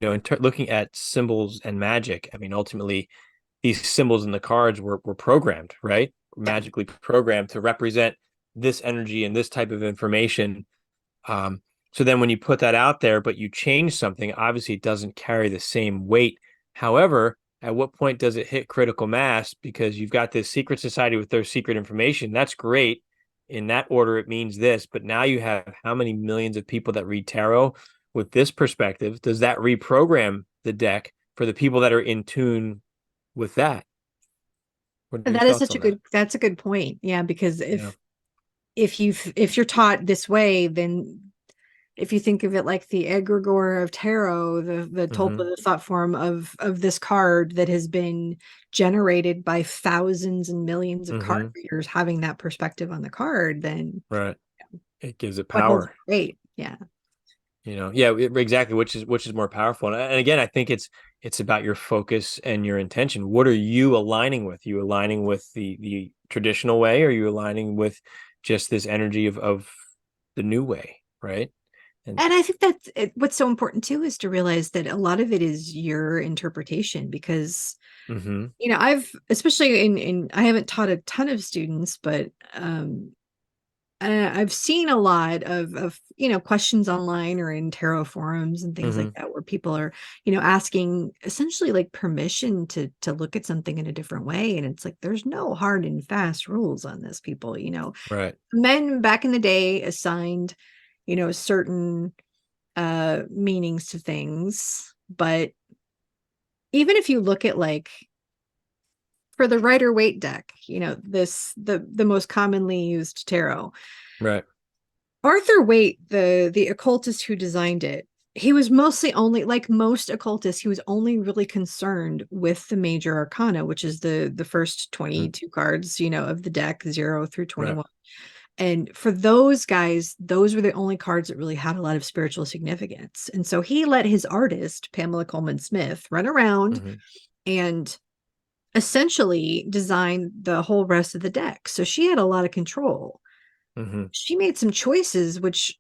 A: looking at symbols and magic. I mean, ultimately, these symbols in the cards were programmed, right?
B: Yeah.
A: Magically programmed to represent this energy and this type of information. Um, so then when you put that out there, but you change something, obviously it doesn't carry the same weight. However, at what point does it hit critical mass? Because you've got this secret society with their secret information. That's great. In that order, it means this. But now you have how many millions of people that read tarot with this perspective? Does that reprogram the deck for the people that are in tune with that? What are
B: And
A: your
B: that is
A: thoughts
B: such a
A: on that?
B: that's a good point. Yeah, because
A: Yeah.
B: if you're taught this way, then if you think of it like the egregore of tarot, the tulpa,
A: Hmm.
B: the thought form of this card that has been generated by thousands and millions of card
A: Hmm.
B: readers having that perspective on the card, then
A: Right. It gives it
B: what holds
A: power.
B: weight? Yeah.
A: Yeah, exactly, which is more powerful. And again, I think it's about your focus and your intention. What are you aligning with? You aligning with the traditional way, or are you aligning with just this energy of the new way, right? And
B: And I think that what's so important too is to realize that a lot of it is your interpretation because
A: hmm
B: I've especially in I haven't taught a ton of students, but I've seen a lot of questions online or in tarot forums and things like
A: hmm
B: that where people are asking essentially like permission to look at something in a different way, and it's like there's no hard and fast rules on this, people.
A: right,
B: Men back in the day assigned certain meanings to things, but even if you look at like for the Rider Waite deck, the most commonly used tarot,
A: right.
B: Arthur Waite, the occultist who designed it, he was mostly only like most occultists, he was only really concerned with the major arcana, which is the first
A: hmm
B: 22 cards, of the deck, 0 through
A: Right.
B: 21. And for those guys, those were the only cards that really had a lot of spiritual significance. And so he let his artist, Pamela Coleman Smith, run around
A: hmm
B: and essentially design the whole rest of the deck. So she had a lot of control.
A: hmm
B: She made some choices which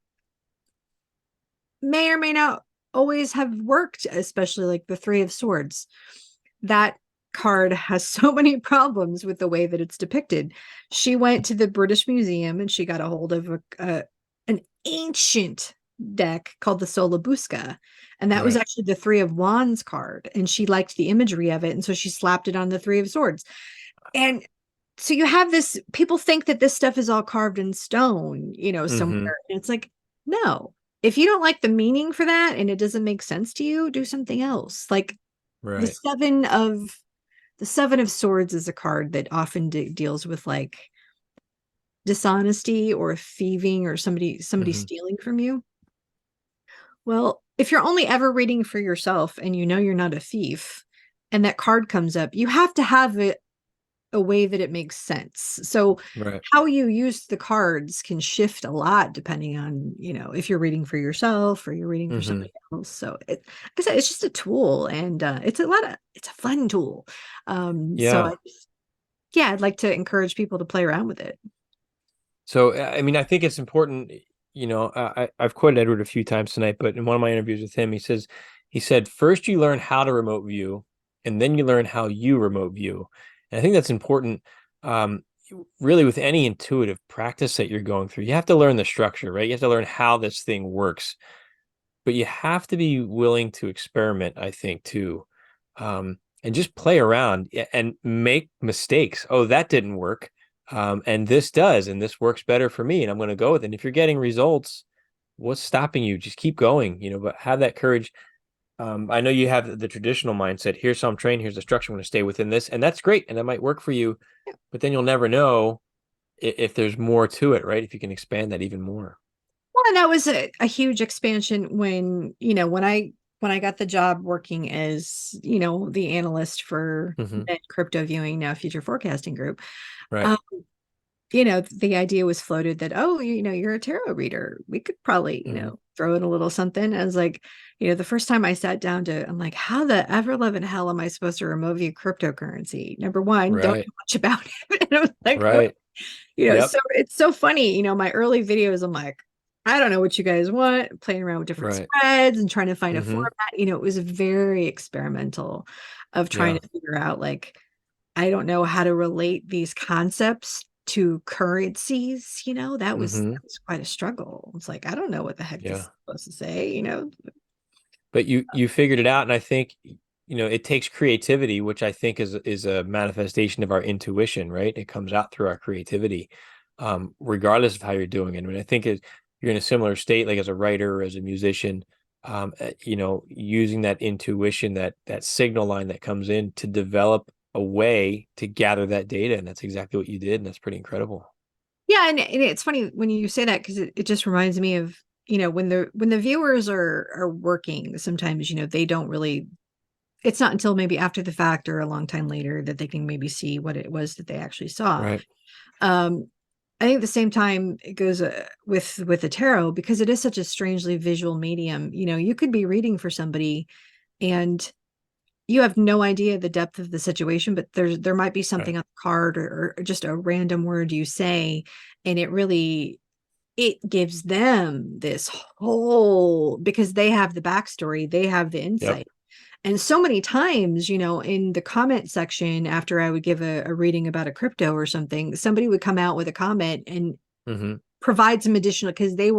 B: may or may not always have worked, especially like the Three of Swords. That card has so many problems with the way that it's depicted. She went to the British Museum and she got a hold of an ancient deck called the Solabusca. And that was
A: Right.
B: actually the Three of Wands card. And she liked the imagery of it. And so she slapped it on the Three of Swords. And so you have this, people think that this stuff is all carved in stone,
A: hmm
B: somewhere. And it's like, no. If you don't like the meaning for that and it doesn't make sense to you, do something else. Like the
A: Right.
B: seven of the Seven of Swords is a card that often deals with like dishonesty or thieving or somebody
A: hmm
B: stealing from you. Well, if you're only ever reading for yourself and you're not a thief and that card comes up, you have to have it a way that it makes sense. So
A: Right.
B: how you use the cards can shift a lot depending on, if you're reading for yourself or you're reading for
A: hmm
B: somebody else. So like I said, it's just a tool, and it's a fun tool. So
A: Yeah.
B: yeah, I'd like to encourage people to play around with it.
A: So, I mean, I think it's important, I've quoted Edward a few times tonight, but in one of my interviews with him, he said, first you learn how to remote view, and then you learn how you remote view. And I think that's important, um, really with any intuitive practice that you're going through. You have to learn the structure, right? You have to learn how this thing works, but you have to be willing to experiment, I think, too. And just play around and make mistakes. Oh, that didn't work. And this does, and this works better for me, and I'm going to go with it. And if you're getting results, what's stopping you? Just keep going, but have that courage. I know you have the traditional mindset. Here's how I'm trained. Here's the structure. I'm going to stay within this, and that's great, and that might work for you. But then you'll never know if there's more to it, right? If you can expand that even more.
B: Well, and that was a huge expansion when, when I got the job working as, the analyst for
A: hmm
B: crypto viewing, now future forecasting group.
A: Right.
B: Um, the idea was floated that, oh, you're a tarot reader. We could probably,
A: hmm
B: throw in a little something. I was like, the first time I sat down I'm like, how the ever loving hell am I supposed to remote view cryptocurrency? Number one, don't
A: Right.
B: know much about it. And I was like,
A: Right. Yep.
B: so it's so funny, my early videos, I'm like, I don't know what you guys want, playing around with different
A: Right.
B: spreads and trying to find a
A: hmm
B: format. It was very experimental of trying
A: Yeah.
B: to figure out like, I don't know how to relate these concepts to currencies. That was
A: hmm
B: quite a struggle. It's like, I don't know what the heck this is
A: Yeah.
B: supposed to say.
A: But you figured it out, and I think it takes creativity, which I think is a manifestation of our intuition, right? It comes out through our creativity, regardless of how you're doing it. I mean, I think you're in a similar state, like as a writer or as a musician, using that intuition, that signal line that comes in to develop a way to gather that data, and that's exactly what you did, and that's pretty incredible.
B: Yeah, and it's funny when you say that because it just reminds me of when the viewers are working. Sometimes they don't really. It's not until maybe after the fact or a long time later that they can maybe see what it was that they actually saw.
A: Right.
B: Um, I think at the same time it goes with the tarot because it is such a strangely visual medium. You could be reading for somebody and you have no idea the depth of the situation, but there might be
A: Right.
B: something on the card or just a random word you say, and it really it gives them this whole, because they have the backstory, they have the
A: Yep.
B: insight. And so many times, in the comment section, after I would give a reading about a crypto or something, somebody would come out with a comment and
A: Mm-hmm.
B: provide some additional, because they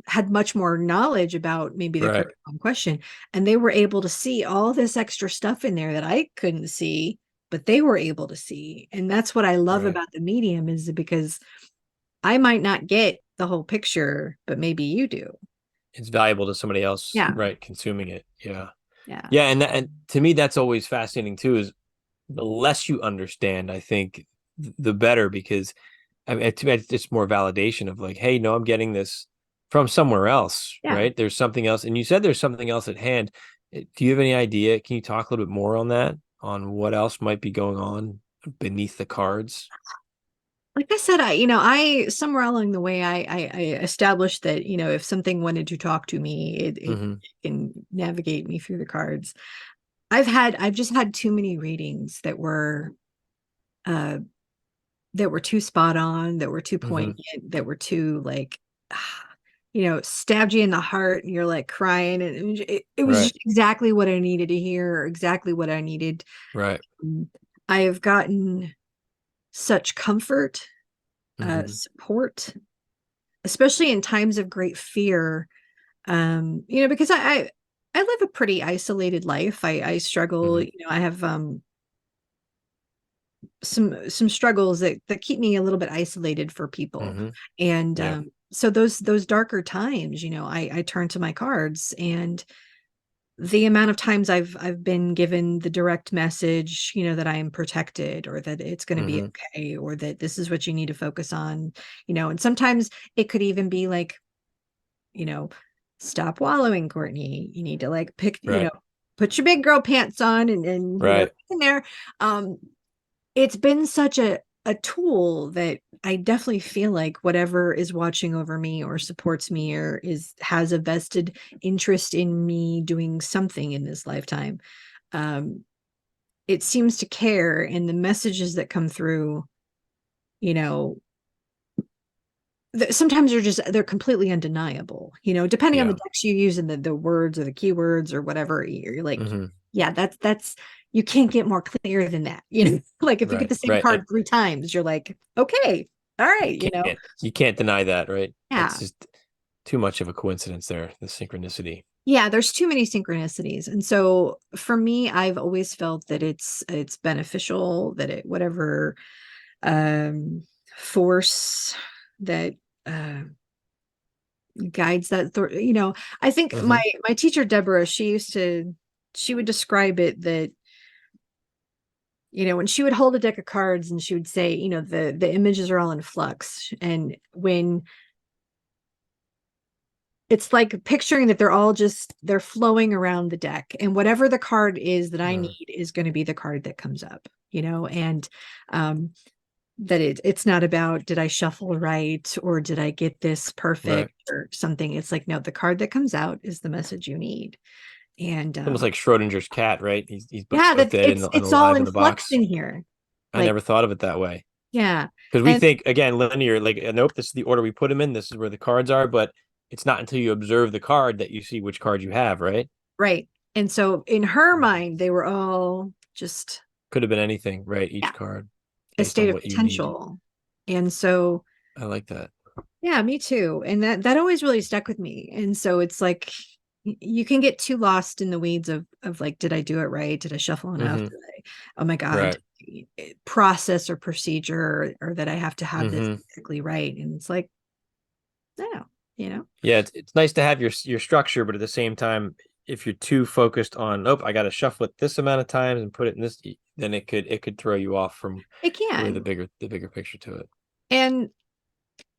B: had much more knowledge about maybe the
A: Right.
B: crypto in question, and they were able to see all this extra stuff in there that I couldn't see, but they were able to see. And that's what I love
A: Right.
B: about the medium, is because I might not get the whole picture, but maybe you do.
A: It's valuable to somebody else,
B: Yeah.
A: right? Consuming it. Yeah.
B: Yeah.
A: Yeah. And to me, that's always fascinating too, is the less you understand, I think the better, because I mean, to me, it's just more validation of like, hey, no, I'm getting this from somewhere else,
B: Yeah.
A: right? There's something else. And you said there's something else at hand. Do you have any idea? Can you talk a little bit more on that, on what else might be going on beneath the cards?
B: Like I said, I somewhere along the way, I established that, if something wanted to talk to me, it
A: Mm-hmm.
B: can navigate me through the cards. I've just had too many readings uh that were too spot on, that were too
A: Mm-hmm.
B: poignant, that were too like, stabbed you in the heart, and you're like crying, and it was
A: Right.
B: just exactly what I needed to hear, or exactly what I needed.
A: Right.
B: Um, I have gotten such comfort,
A: Mm-hmm.
B: support, especially in times of great fear. Because I live a pretty isolated life. I struggle,
A: Mm-hmm.
B: I have some struggles that keep me a little bit isolated for people.
A: Mm-hmm.
B: And
A: Yeah.
B: so those darker times, I turn to my cards, and the amount of times I've been given the direct message, that I am protected, or that it's going to be
A: Mm-hmm.
B: okay, or that this is what you need to focus on, and sometimes it could even be like, you know, stop wallowing, Courtney. You need to like pick,
A: Right.
B: put your big girl pants on, and
A: Right.
B: get in there. Um, it's been such a tool that I definitely feel like whatever is watching over me, or supports me, or has a vested interest in me doing something in this lifetime, um, it seems to care. And the messages that come through, you know, sometimes they're completely undeniable, depending on the
A: Yeah.
B: decks you use, and the words or the keywords or whatever. You're like,
A: Mm-hmm.
B: yeah, that's you can't get more clear than that. Like if you get
A: Right.
B: the same
A: Right.
B: card 3 times, you're like, okay, all right,
A: You can't deny that, right? It's
B: yeah.
A: just too much of a coincidence there, the synchronicity.
B: Yeah, there's too many synchronicities. And so for me, I've always felt that it's beneficial, that it whatever um force that uh guides that I think
A: Mm-hmm.
B: my teacher Deborah, she would describe it that, when she would hold a deck of cards, and she would say, the images are all in flux, and when it's like picturing that they're flowing around the deck, and whatever the card is that I
A: Mm.
B: need is going to be the card that comes up, and um that it's not about, did I shuffle right, or did I get this
A: Right.
B: perfect or something. It's like, no, the card that comes out is the message you need. And
A: Almost like Schrodinger's cat, right? He's
B: yeah,
A: both
B: that
A: dead and
B: it's all
A: alive
B: in
A: in a
B: flux
A: box.
B: in here.
A: I
B: Like,
A: never thought of it that way.
B: yeah.
A: Because we
B: And
A: think again linear, like nope, this is the order we put them in. This is where the cards are, but it's not until you observe the card that you see which card you have, right?
B: right. And so in her mind, they were all just,
A: Could have been anything, right? Each
B: yeah,
A: card
B: a
A: based
B: state
A: on
B: of
A: what you need.
B: potential. And so,
A: I like that.
B: yeah, me too. And that always really stuck with me. And so it's like, you can get too lost in the weeds of like, did I do it right? Did I shuffle enough?
A: Mm-hmm.
B: Oh my God,
A: Right.
B: process or procedure, or that I have to have this
A: Mm-hmm.
B: exactly right. And it's like, no, you know,
A: Yeah, it's nice to have your structure, but at the same time, if you're too focused on, oh, I got to shuffle it this amount of times and put it in this, then it could throw you off from
B: it
A: where
B: can.
A: the bigger picture to it.
B: And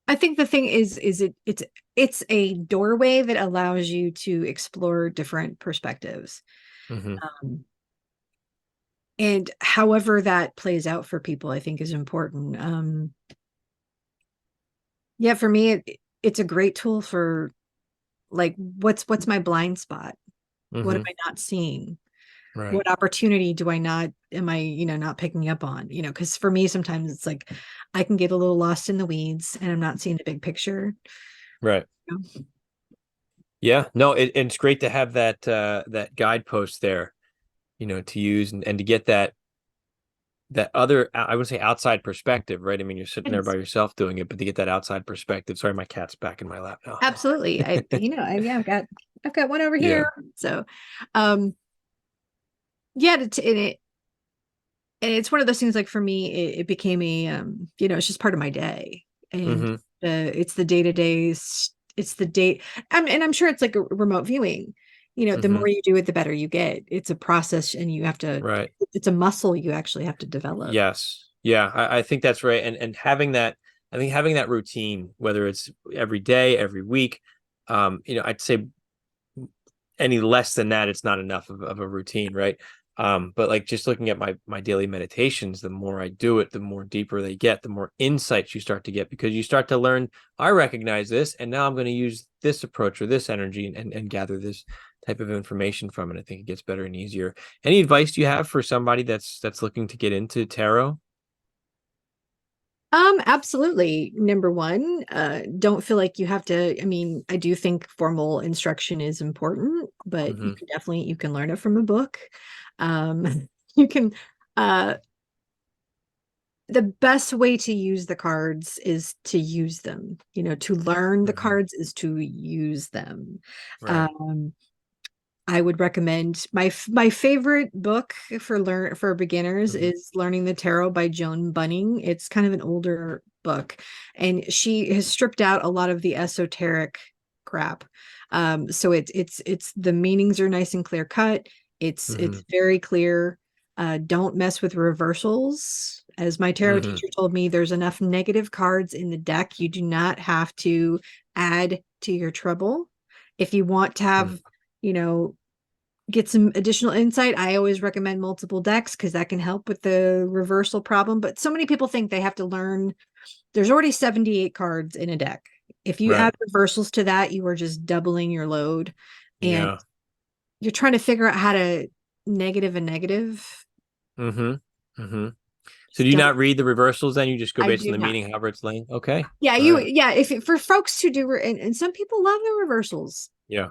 B: I think the thing is it's a doorway that allows you to explore different perspectives.
A: Mm-hmm.
B: Um, and however that plays out for people, I think is important. Yeah, for me, it's a great tool for like, what's my blind spot? What am
A: Mm-hmm.
B: I not seeing?
A: Right.
B: What opportunity do I not am I, not picking up on? Because for me sometimes it's like I can get a little lost in the weeds and I'm not seeing the big picture.
A: Right.
B: you know?
A: Yeah. No, it's great to have that guidepost there, to use and to get that other, I would say, outside perspective, right? I mean, you're sitting there by
B: Yes,
A: yourself doing it, but to get that outside perspective. Sorry, my cat's back in my lap now.
B: absolutely. Yeah, I've got one over here.
A: Yeah.
B: So, um, yeah, and it's one of those things like for me, it became it's just part of my day. And
A: Mm-hmm.
B: it's the day to days, it's the date. And I'm sure it's like a remote viewing. The
A: Mm-hmm.
B: more you do it, the better you get. It's a process and
A: Right.
B: it's a muscle you actually have to develop.
A: Yes. Yeah, I think that's right. And having that, I think having that routine, whether it's every day, every week, I'd say any less than that, it's not enough of a routine, right? But like just looking at my daily meditations, the more I do it, the more deeper they get, the more insights you start to get because you start to learn, I recognize this, and now I'm going to use this approach or this energy and gather this type of information from it. I think it gets better and easier. Any advice do you have for somebody that's looking to get into tarot?
B: Absolutely. Number one, don't feel like you have to. I mean, I do think formal instruction is important, but
A: Hmm.
B: you can learn it from a book. You can, uh, the best way to use the cards is to use them. To learn the
A: Hmm.
B: cards is to use them.
A: Right.
B: Um, I would recommend my favorite book for beginners
A: Hmm.
B: is Learning the Tarot by Joan Bunning. It's kind of an older book, and she has stripped out a lot of the esoteric crap. So it's the meanings are nice and clear cut.
A: Hmm.
B: It's very clear. Don't mess with reversals. As my tarot
A: Hmm.
B: teacher told me, there's enough negative cards in the deck. You do not have to add to your trouble. If you want to have, you know, get some additional insight, I always recommend multiple decks because that can help with the reversal problem. But so many people think they have to learn. There's already 78 cards in a deck. If you
A: Right.
B: add reversals to that, you are just doubling your load. And
A: Yeah.
B: you're trying to figure out how to negative a negative.
A: Hmm. Hmm. So do
B: Just
A: you
B: don't.
A: not read the reversals then? You just go
B: I
A: based on
B: do
A: the
B: not.
A: meaning, however it's laying? Okay.
B: Yeah,
A: All right.
B: if for folks who do, and some people love the reversals.
A: Yeah.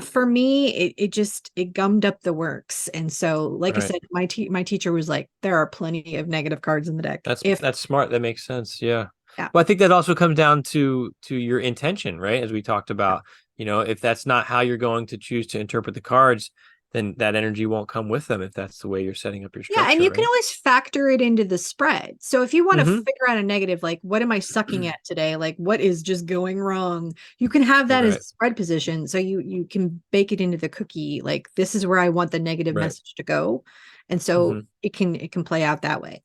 B: For me, it gummed up the works. And so, like I
A: Right.
B: said, my teacher was like, there are plenty of negative cards in the deck.
A: That's
B: If
A: that's smart. That makes sense. Yeah.
B: Yeah,
A: Well, I think that also comes down to your intention, right? As we talked about, if that's not how you're going to choose to interpret the cards, then that energy won't come with them if that's the way you're setting up your
B: yeah, and
A: structure,
B: you can
A: right?
B: always factor it into the spread. So if you want to
A: Mm-hmm.
B: figure out a negative, like what am I sucking at today? Like what is just going wrong? You can have that as a
A: Right.
B: spread position. So you can bake it into the cookie. Like this is where I want the negative
A: Right.
B: message to go. And so
A: Mm-hmm.
B: it can play out that way.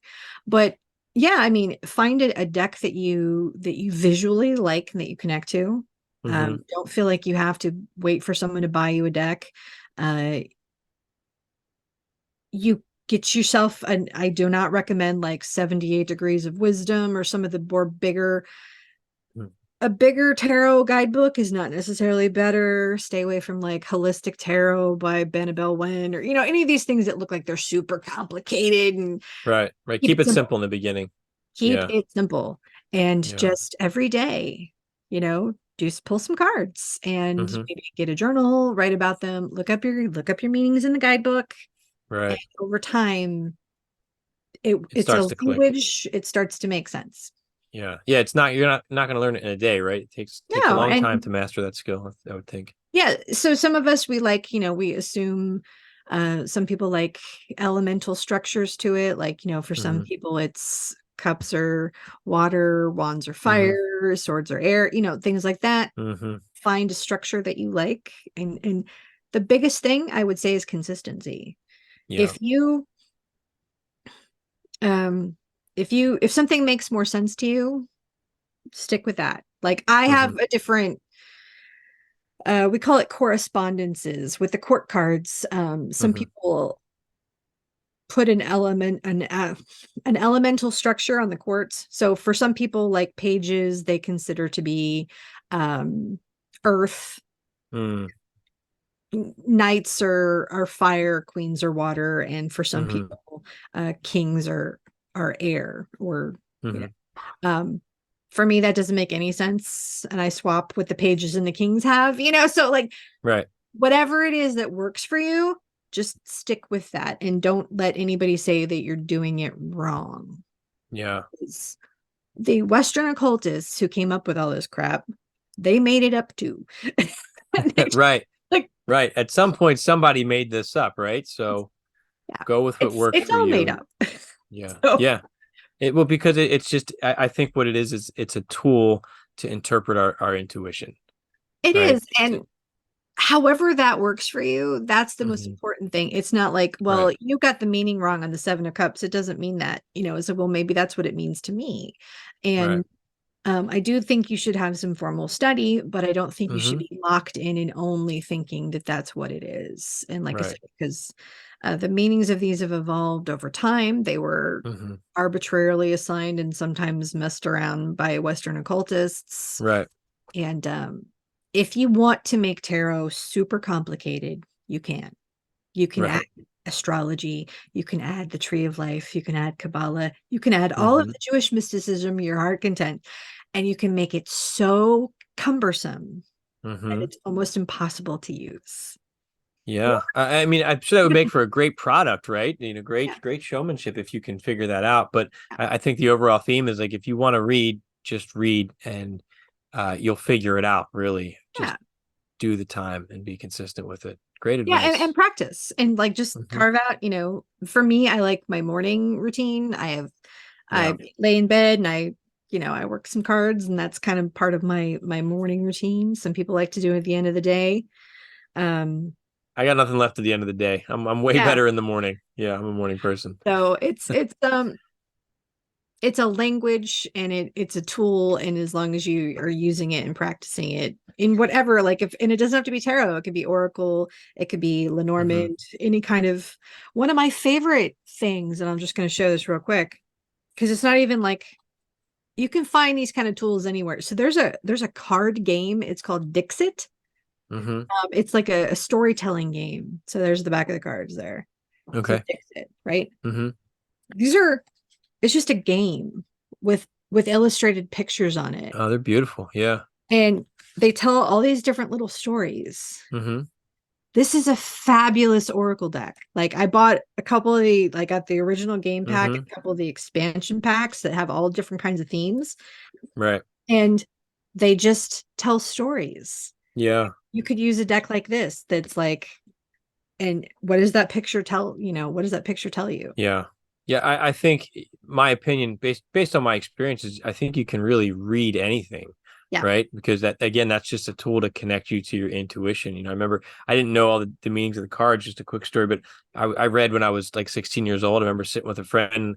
B: But yeah, I mean, find a deck that you visually like and that you connect to.
A: Mm-hmm.
B: Don't feel like you have to wait for someone to buy you a deck. Uh, you get yourself an I do not recommend like 78 degrees of wisdom or some of the more bigger a bigger tarot guidebook is not necessarily better. Stay away from like holistic tarot by Benabel Wen or any of these things that look like they're super complicated and
A: Right. Right.
B: keep
A: Keep
B: it
A: it
B: simple.
A: simple in the beginning.
B: Keep
A: Yeah.
B: it simple and
A: Yeah.
B: just every day, just pull some cards and
A: Mm-hmm.
B: maybe get a journal, write about them, look up your meanings in the guidebook, and
A: Right.
B: over time
A: It
B: it's
A: starts
B: a
A: to click.
B: language, it starts to make sense.
A: Yeah. Yeah. You're not going to learn it in a day, right? It takes a
B: No,
A: long time
B: and
A: to master that skill, I would think.
B: yeah, so some of us we like, we assume some people like elemental structures to it. Like, for some
A: Mm-hmm.
B: people it's cups or water, wands or
A: Mm-hmm.
B: fire, swords or air, things like that.
A: Mm-hmm.
B: Find a structure that you like. And the biggest thing I would say is consistency.
A: Yeah.
B: If you um if something makes more sense to you, stick with that. Like I
A: Mm-hmm.
B: have a different we call it correspondences with the court cards. Some
A: Mm-hmm.
B: people put an elemental structure on the quartz. So for some people, like pages, they consider to be um, earth.
A: Mm.
B: knights are fire, queens are water, and for some
A: Hmm.
B: people, kings are air, or you
A: Hmm.
B: know. For me, that doesn't make any sense, and I swap what the pages and the kings have, so like
A: Right.
B: whatever it is that works for you, just stick with that and don't let anybody say that you're doing it wrong.
A: Yeah.
B: The Western occultists who came up with all this crap, they made it up too.
A: Right.
B: Like,
A: Right. At some point, somebody made this up, right? So
B: yeah,
A: go with what works
B: it's
A: for
B: all made
A: you.
B: up.
A: Yeah.
B: So
A: Yeah. Well, because it's just, I think what it is it's a tool to interpret our intuition,
B: it
A: right?
B: is. And however that works for you, that's the most
A: Hmm.
B: important thing. It's not like, well,
A: Right.
B: you got the meaning wrong on the Seven of Cups. It doesn't mean that, so well, maybe that's what it means to me.
A: Right.
B: And I do think you should have some formal study, but I don't think you should
A: Hmm.
B: be locked in and only thinking that that's what it is. And like I
A: Right.
B: said, because the meanings of these have evolved over time. They were
A: Hmm.
B: arbitrarily assigned and sometimes messed around by Western occultists.
A: Right.
B: And if you want to make tarot super complicated, you can. You can add
A: Right.
B: astrology, you can add the tree of life, you can add Kabbalah, you can add all of
A: Hmm.
B: the Jewish mysticism your heart content, and you can make it so cumbersome that
A: Hmm.
B: it's almost impossible to use. Or,
A: Yeah. I mean, I'm sure that would make for a great product, right?
B: yeah,
A: Great showmanship if you can figure that out. But I think the overall theme is like, if you want to read, just read, and you'll figure it out, really. Just
B: yeah,
A: do the time and be consistent with it. Great
B: yeah, and
A: advice.
B: practice and like just
A: Hmm.
B: carve out, for me, I like my morning routine. I
A: Yeah.
B: lay in bed and I work some cards, and that's kind of part of my morning routine. Some people like to do it at the end of the day. Um,
A: I got nothing left at the end of the day. I'm way
B: yeah.
A: better in the morning. Yeah, I'm a morning person.
B: So it's a language, and it's a tool, and as long as you are using it and practicing it in whatever, like, if and it doesn't have to be tarot, it could be oracle, it could be
A: Hmm.
B: Lenormand, any kind of. One of my favorite things, and I'm just going to show this real quick because it's not even like, you can find these kind of tools anywhere. So there's a card game, it's called Dixit.
A: Hmm.
B: It's like a storytelling game. So there's the back of the cards there. So
A: Okay.
B: Dixit, right?
A: Hmm.
B: These are It's just a game with illustrated pictures on it,
A: Oh, they're beautiful. Yeah.
B: and they tell all these different little stories.
A: Hmm.
B: This is a fabulous oracle deck. Like, I bought a couple of the I got the original game pack and
A: Hmm.
B: a couple of the expansion packs that have all different kinds of themes,
A: Right.
B: and they just tell stories.
A: Yeah.
B: You could use a deck like this that's like, and what does that picture tell, what does that picture tell you?
A: Yeah. Yeah. I think my opinion, based on my experiences, I think you can really read anything,
B: Yeah.
A: right? Because that, again, that's just a tool to connect you to your intuition. I remember I didn't know all the meanings of the cards. Just a quick story, but I read when I was like 16 years old. I remember sitting with a friend.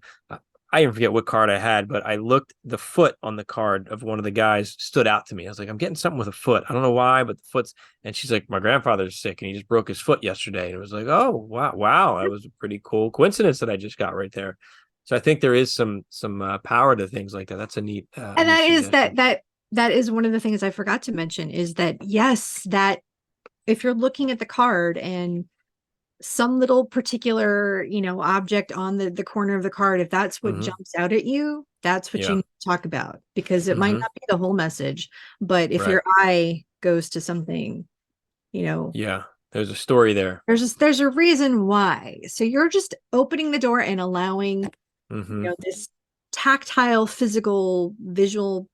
A: I even forget what card I had, but I looked, the foot on the card of one of the guys stood out to me. I was like, I'm getting something with a foot. I don't know why, but the foot's, and she's like, my grandfather's sick and he just broke his foot yesterday. And it was like, oh, wow, wow. That was a pretty cool coincidence that I just got right there. So I think there is some power to things like that. That's a
B: And
A: neat
B: that is
A: suggestion.
B: that is one of the things I forgot to mention, is that, yes, that if you're looking at the card and some little particular, object on the corner of the card, if that's what
A: Hmm.
B: jumps out at you, that's what you
A: Yeah.
B: need to talk about, because it might
A: Hmm.
B: not be the whole message, but if
A: Right.
B: your eye goes to something, you know,
A: Yeah. There's a story there.
B: there's a reason why. So you're just opening the door and allowing,
A: Hmm.
B: this tactile, physical, visual,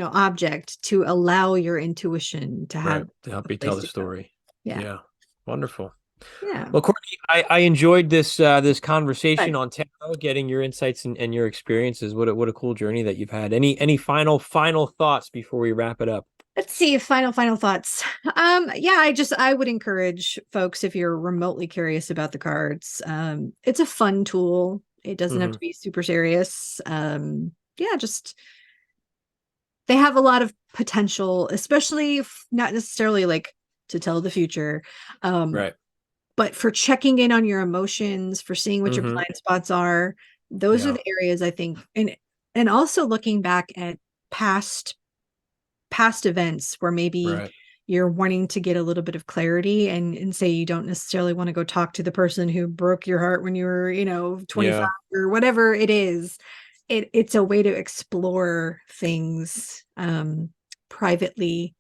B: object to allow your intuition to
A: Right.
B: have
A: To help
B: a
A: you tell
B: place
A: the
B: to go.
A: story.
B: Yeah.
A: Yeah. Wonderful.
B: Yeah.
A: Well, Courtney, I enjoyed this
B: But
A: conversation on tarot, getting your insights and your experiences. What a cool journey that you've had. Any final thoughts before we wrap it up?
B: let's see, final thoughts. Yeah, I would encourage folks, if you're remotely curious about the cards, it's a fun tool. It doesn't have
A: Hmm.
B: to be super serious. Yeah, just they have a lot of potential, especially if not necessarily like to tell the future. Um,
A: Right.
B: but for checking in on your emotions, for seeing what your
A: Hmm.
B: blind spots are, those are
A: Yeah.
B: the areas I think, and also looking back at past events where maybe
A: Right.
B: you're wanting to get a little bit of clarity, and say you don't necessarily want to go talk to the person who broke your heart when you were, 25
A: Yeah.
B: or whatever it is. It's a way to explore things privately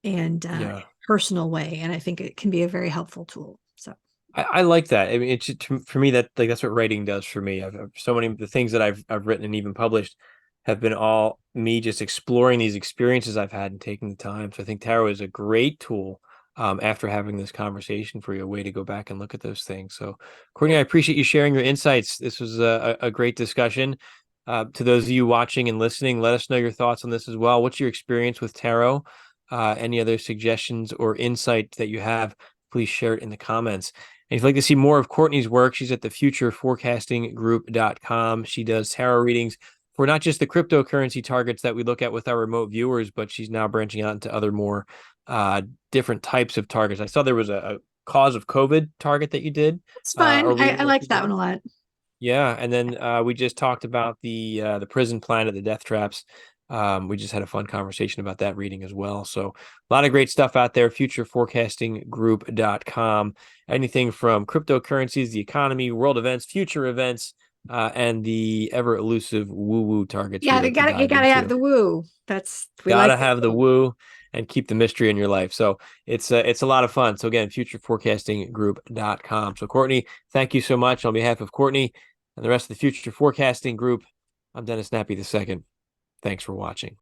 B: and
A: Yeah.
B: personal way. And I think it can be a very helpful tool. So
A: I like that. I mean, it's for me that like that's what writing does for me. So many of the things that I've written and even published have been all me just exploring these experiences I've had and taking the time. So I think tarot is a great tool after having this conversation for you, a way to go back and look at those things. So, Courtney, I appreciate you sharing your insights. This was a great discussion. To those of you watching and listening, let us know your thoughts on this as well. What's your experience with tarot? Any other suggestions or insight that you have, please share it in the comments. And if you'd like to see more of Courtney's work, she's at the futureforecastinggroup.com. She does tarot readings for not just the cryptocurrency targets that we look at with our remote viewers, but she's now branching out into other more different types of targets. I saw there was a cause of COVID target that you did,
B: it's fun.
A: or
B: I
A: reading that
B: like
A: you
B: that one
A: did.
B: a lot.
A: Yeah, and then we just talked about the prison planet, the death traps. We just had a fun conversation about that reading as well. So a lot of great stuff out there. Futureforecastinggroup.com. Anything from cryptocurrencies, the economy, world events, future events, and the ever elusive woo-woo targets we
B: Yeah,
A: like to
B: you
A: dive
B: gotta have
A: into.
B: the woo. We like
A: Gotta
B: the
A: have the
B: woo.
A: woo and keep the mystery in your life. So it's a lot of fun. So again, futureforecastinggroup.com. So Courtney, thank you so much on behalf of Courtney and the rest of the Future Forecasting Group. I'm Dennis Nappi II. Thanks for watching.